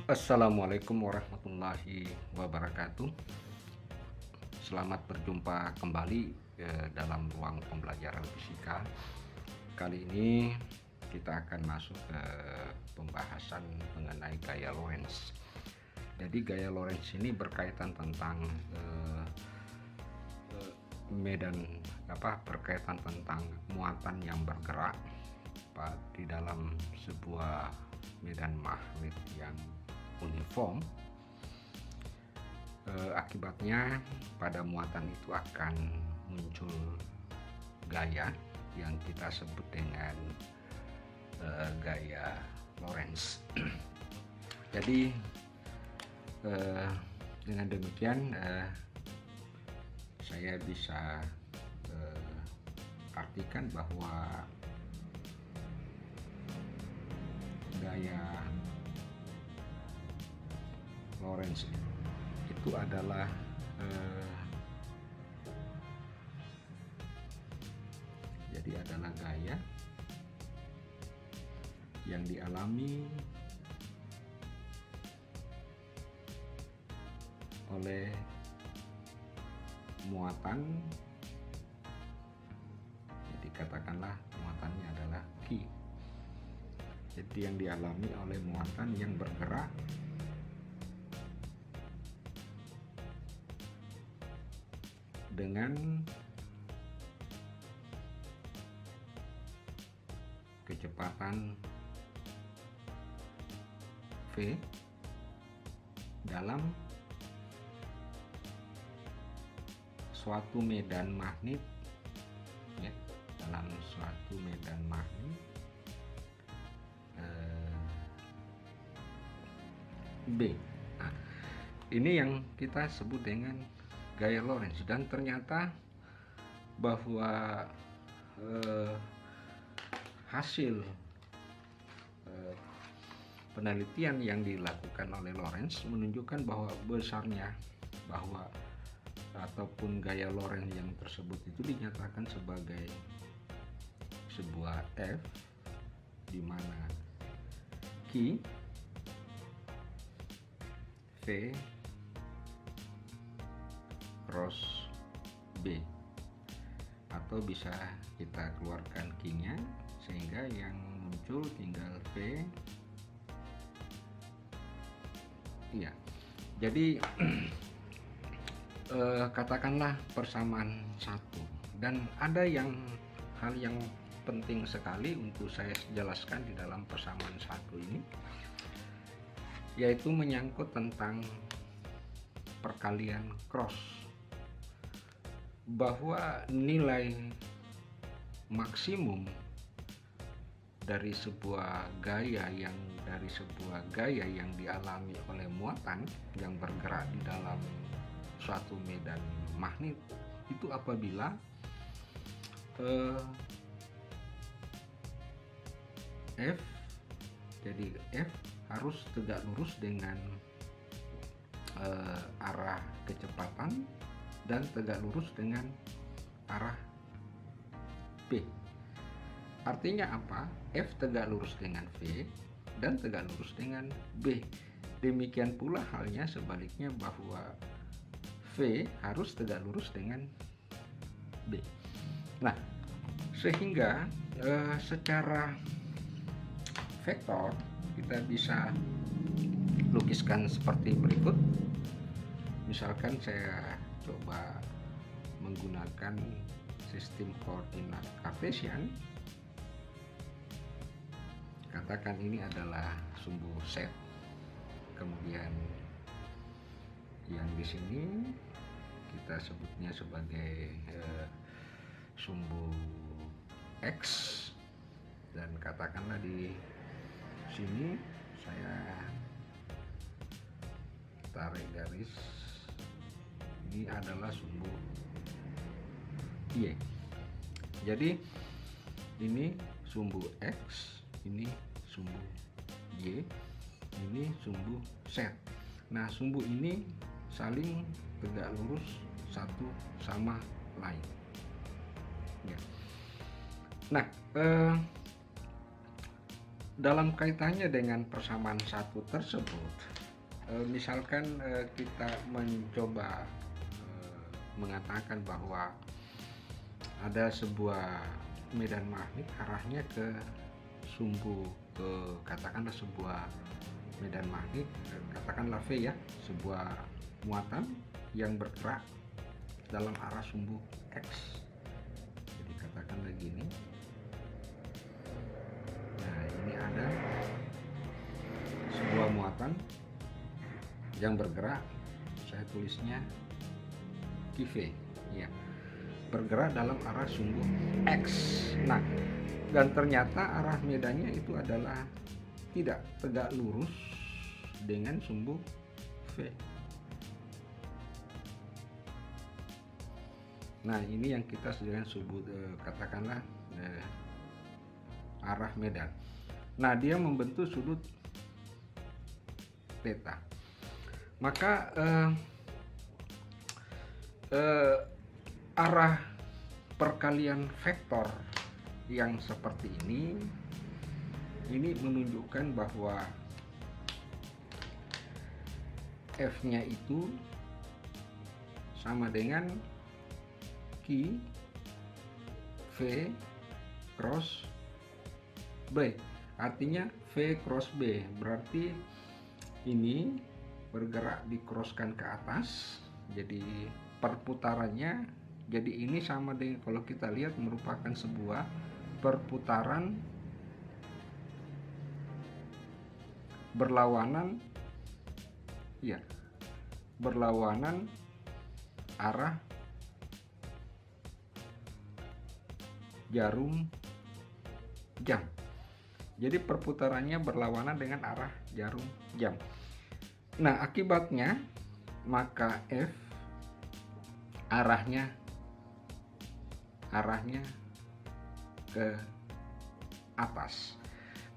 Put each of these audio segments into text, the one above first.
Assalamualaikum warahmatullahi wabarakatuh. Selamat berjumpa kembali dalam ruang pembelajaran fisika. Kali ini kita akan masuk ke pembahasan mengenai gaya Lorentz. Jadi gaya Lorentz ini berkaitan tentang berkaitan tentang muatan yang bergerak di dalam sebuah medan magnet yang uniform. Akibatnya pada muatan itu akan muncul gaya yang kita sebut dengan gaya Lorentz. Jadi dengan demikian saya bisa artikan bahwa gaya Lorentz itu adalah gaya yang dialami oleh muatan. Jadi katakanlah muatannya adalah Q. Jadi yang dialami oleh muatan yang bergerak dengan kecepatan V dalam suatu medan magnet, ya, dalam suatu medan magnet B. Nah, ini yang kita sebut dengan gaya Lorentz, dan ternyata bahwa hasil penelitian yang dilakukan oleh Lorentz menunjukkan bahwa ataupun gaya Lorentz yang tersebut itu dinyatakan sebagai sebuah F di mana Q, V cross B, atau bisa kita keluarkan Q-nya sehingga yang muncul tinggal V. Iya, jadi katakanlah persamaan satu, dan ada hal yang penting sekali untuk saya jelaskan di dalam persamaan satu ini, yaitu menyangkut tentang perkalian cross, bahwa nilai maksimum dari sebuah gaya yang dialami oleh muatan yang bergerak di dalam suatu medan magnet itu apabila F, jadi F harus tegak lurus dengan arah kecepatan dan tegak lurus dengan arah B. Artinya apa? F tegak lurus dengan V dan tegak lurus dengan B. Demikian pula halnya sebaliknya, bahwa V harus tegak lurus dengan B. Nah, sehingga secara vektor kita bisa lukiskan seperti berikut. Misalkan saya coba menggunakan sistem koordinat Cartesian. Katakan ini adalah sumbu Z, kemudian yang di sini kita sebutnya sebagai sumbu X, dan katakanlah di sini saya tarik garis, ini adalah sumbu Y. Jadi ini sumbu X, ini sumbu Y, ini sumbu Z. Nah, sumbu ini saling tegak lurus satu sama lain, ya. Nah, dalam kaitannya dengan persamaan satu tersebut, misalkan kita mencoba mengatakan bahwa ada sebuah medan magnet arahnya ke sumbu, katakanlah sebuah medan magnet, katakanlah V ya, sebuah muatan yang bergerak dalam arah sumbu X. Jadi katakanlah gini. Nah, ini ada sebuah muatan yang bergerak, saya tulisnya QV ya, bergerak dalam arah sumbu X. Nah, dan ternyata arah medannya itu adalah tidak tegak lurus dengan sumbu V. Nah, ini yang kita sedang sebut katakanlah arah medan. Nah, dia membentuk sudut theta. Maka arah perkalian vektor yang seperti ini menunjukkan bahwa F-nya itu sama dengan Q V cross B. Artinya V cross B, berarti ini bergerak dikroskan ke atas, jadi perputarannya, jadi ini sama dengan, kalau kita lihat, merupakan sebuah perputaran berlawanan ya, berlawanan arah jarum jam. Jadi perputarannya berlawanan dengan arah jarum jam. Nah, akibatnya maka F arahnya ke atas.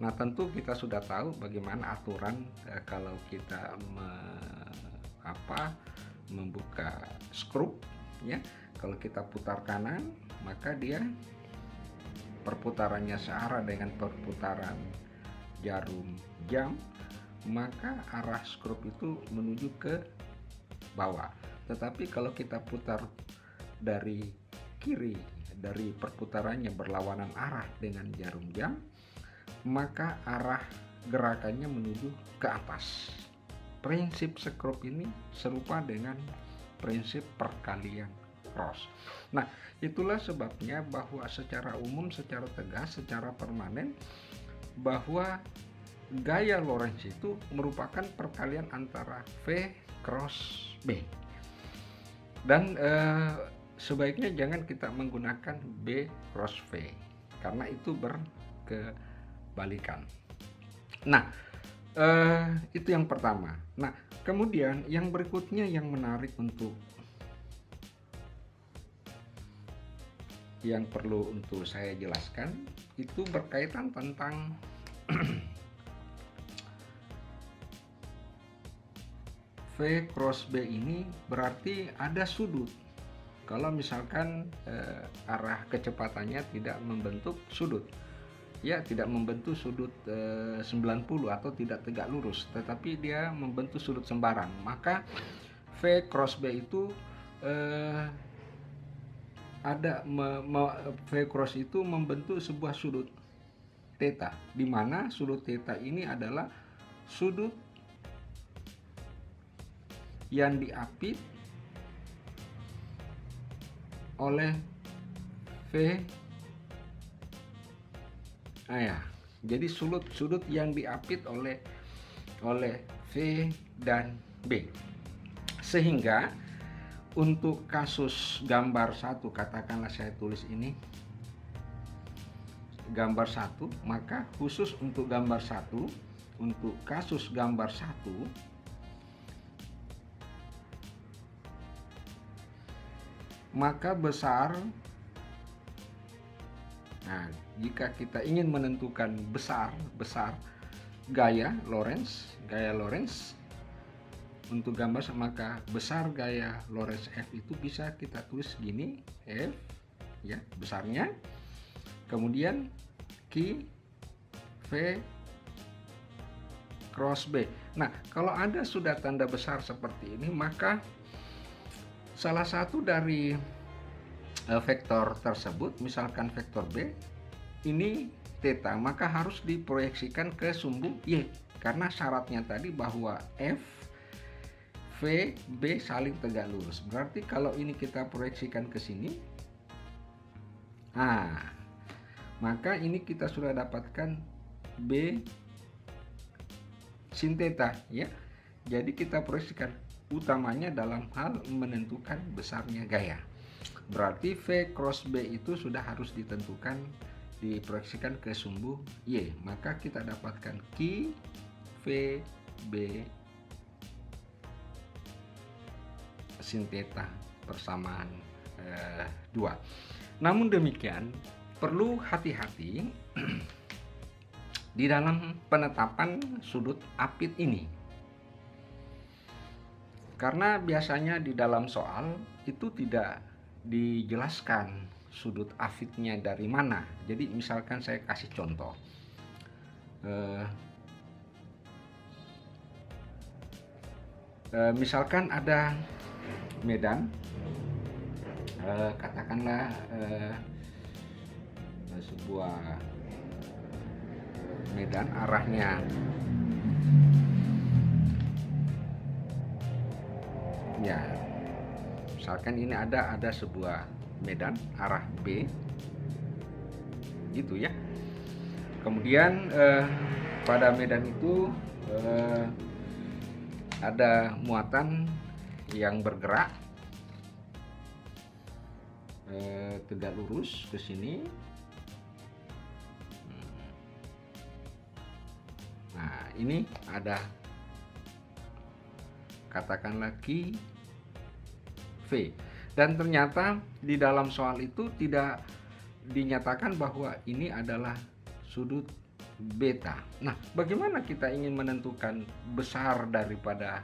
Nah, tentu kita sudah tahu bagaimana aturan kalau kita membuka skrup ya. Kalau kita putar kanan, maka dia perputarannya searah dengan perputaran jarum jam, maka arah skrup itu menuju ke bawah. Tetapi kalau kita putar dari kiri, dari perputarannya berlawanan arah dengan jarum jam, maka arah gerakannya menuju ke atas. Prinsip skrup ini serupa dengan prinsip perkalian cross. Nah, itulah sebabnya bahwa secara umum, secara tegas, secara permanen, bahwa gaya Lorentz itu merupakan perkalian antara V cross B. Dan sebaiknya jangan kita menggunakan B cross V, karena itu berkebalikan. Nah, itu yang pertama. Nah, kemudian yang berikutnya yang menarik yang perlu untuk saya jelaskan itu berkaitan tentang V cross B ini berarti ada sudut. Kalau misalkan arah kecepatannya tidak membentuk sudut, ya, tidak membentuk sudut 90 atau tidak tegak lurus, tetapi dia membentuk sudut sembarang, maka V cross B itu V cross itu membentuk sebuah sudut theta, di mana sudut theta ini adalah sudut yang diapit oleh V. Jadi sudut yang diapit oleh V dan B. Sehingga untuk kasus gambar 1, katakanlah saya tulis ini gambar 1, maka khusus untuk gambar 1, untuk kasus gambar 1, maka besar, nah, jika kita ingin menentukan besar gaya Lorentz untuk gambar, maka besar gaya Lorentz F itu bisa kita tulis gini, F ya, besarnya, kemudian Q, V, cross B. Nah, kalau ada sudah tanda besar seperti ini, maka salah satu dari vektor tersebut, misalkan vektor B, ini theta, maka harus diproyeksikan ke sumbu Y. Karena syaratnya tadi bahwa F, V, B saling tegak lurus. Berarti kalau ini kita proyeksikan ke sini, maka ini kita sudah dapatkan B sin theta ya. Jadi kita proyeksikan utamanya dalam hal menentukan besarnya gaya. Berarti V cross B itu sudah harus ditentukan, diproyeksikan ke sumbu Y. Maka kita dapatkan Q, V, B sin theta persamaan 2. Namun demikian perlu hati-hati di dalam penetapan sudut apit ini, karena biasanya di dalam soal itu tidak dijelaskan sudut apitnya dari mana. Jadi misalkan saya kasih contoh, misalkan ada medan, katakanlah sebuah medan arahnya ya, misalkan ini ada sebuah medan arah B gitu ya. Kemudian pada medan itu ada muatan yang bergerak tegak lurus ke sini. Nah, ini ada katakanlah Q, V. Dan ternyata di dalam soal itu tidak dinyatakan bahwa ini adalah sudut beta. Nah, bagaimana kita ingin menentukan besar daripada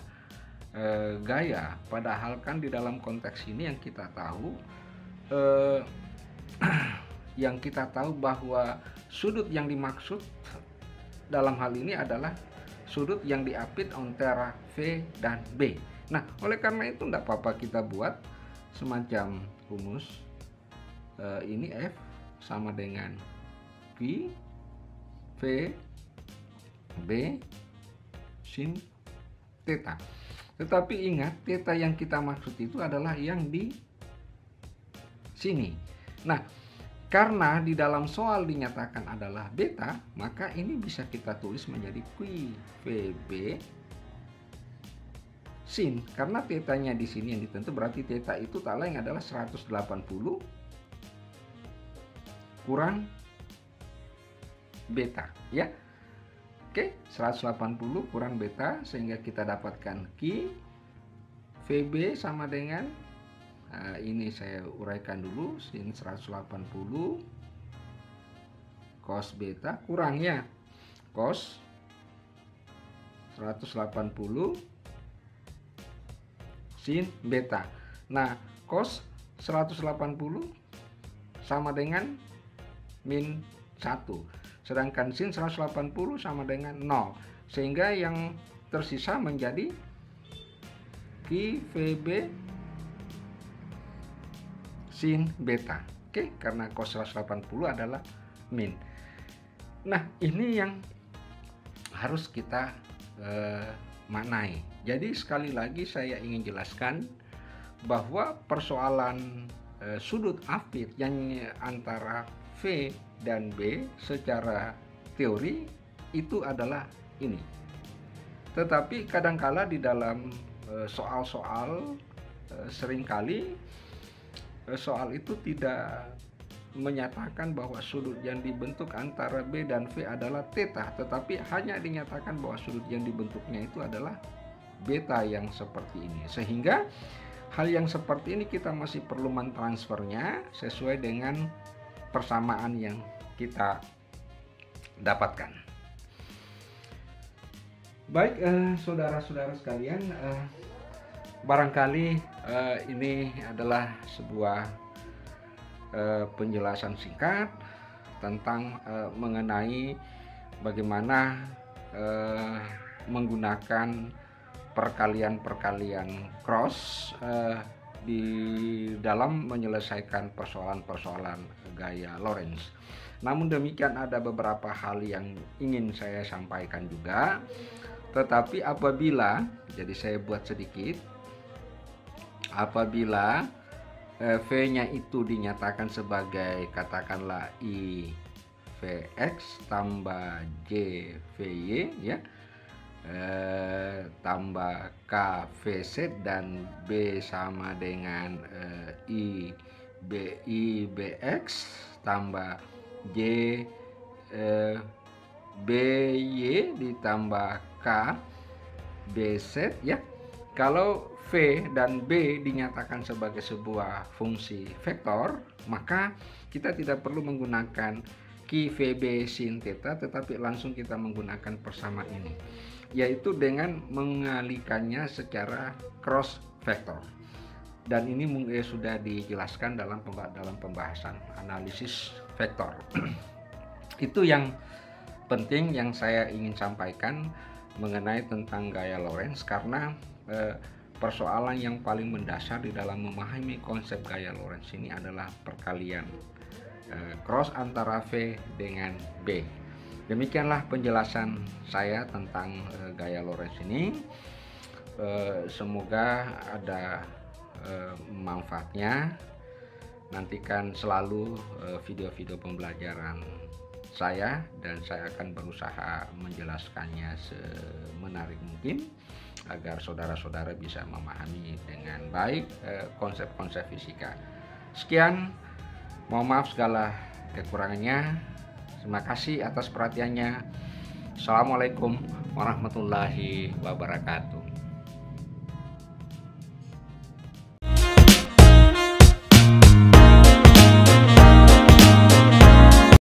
gaya? Padahal kan di dalam konteks ini yang kita tahu bahwa sudut yang dimaksud dalam hal ini adalah sudut yang diapit antara V dan B. Nah, oleh karena itu tidak apa-apa kita buat semacam rumus. Ini F sama dengan Q, V, B sin theta. Tetapi ingat, theta yang kita maksud itu adalah yang di sini. Nah, karena di dalam soal dinyatakan adalah beta, maka ini bisa kita tulis menjadi QVB sin. Karena tetanya di sini yang ditentu, berarti theta itu tak lain adalah 180 kurang beta ya. Oke, 180 kurang beta, sehingga kita dapatkan Q VB sama dengan ini saya uraikan dulu, sin 180 cos beta kurangnya cos 180 sin beta. Nah, cos 180 sama dengan min 1, sedangkan sin 180 sama dengan 0, sehingga yang tersisa menjadi QVB sin beta. Oke, karena cos 180 adalah min. Nah, ini yang harus kita maknai. Jadi sekali lagi saya ingin jelaskan bahwa persoalan sudut apit yang antara V dan B secara teori itu adalah ini. Tetapi kadangkala di dalam soal-soal seringkali soal itu tidak menyatakan bahwa sudut yang dibentuk antara B dan V adalah theta, tetapi hanya dinyatakan bahwa sudut yang dibentuknya itu adalah beta yang seperti ini. Sehingga hal yang seperti ini kita masih perlu mentransfernya sesuai dengan persamaan yang kita dapatkan. Baik, saudara-saudara sekalian, barangkali ini adalah sebuah penjelasan singkat tentang mengenai bagaimana menggunakan perkalian-perkalian cross di dalam menyelesaikan persoalan-persoalan gaya Lorentz. Namun demikian, ada beberapa hal yang ingin saya sampaikan juga. Tetapi apabila, jadi saya buat sedikit, apabila V-nya itu dinyatakan sebagai katakanlah I Vx tambah J Vy ya, tambah K Vz dan B sama dengan I Bx tambah J By ditambah K Bz ya. Kalau V dan B dinyatakan sebagai sebuah fungsi vektor, maka kita tidak perlu menggunakan Ki VB sin theta, tetapi langsung kita menggunakan persamaan ini, yaitu dengan mengalihkannya secara cross vektor. Dan ini sudah dijelaskan dalam pembahasan analisis vektor. Itu yang penting yang saya ingin sampaikan mengenai tentang gaya Lorentz, karena persoalan yang paling mendasar di dalam memahami konsep gaya Lorentz ini adalah perkalian cross antara V dengan B. Demikianlah penjelasan saya tentang gaya Lorentz ini. Semoga ada manfaatnya. Nantikan selalu video-video pembelajaran saya, dan saya akan berusaha menjelaskannya semenarik mungkin agar saudara-saudara bisa memahami dengan baik konsep-konsep fisika. Sekian, mohon maaf segala kekurangannya. Terima kasih atas perhatiannya. Assalamualaikum warahmatullahi wabarakatuh.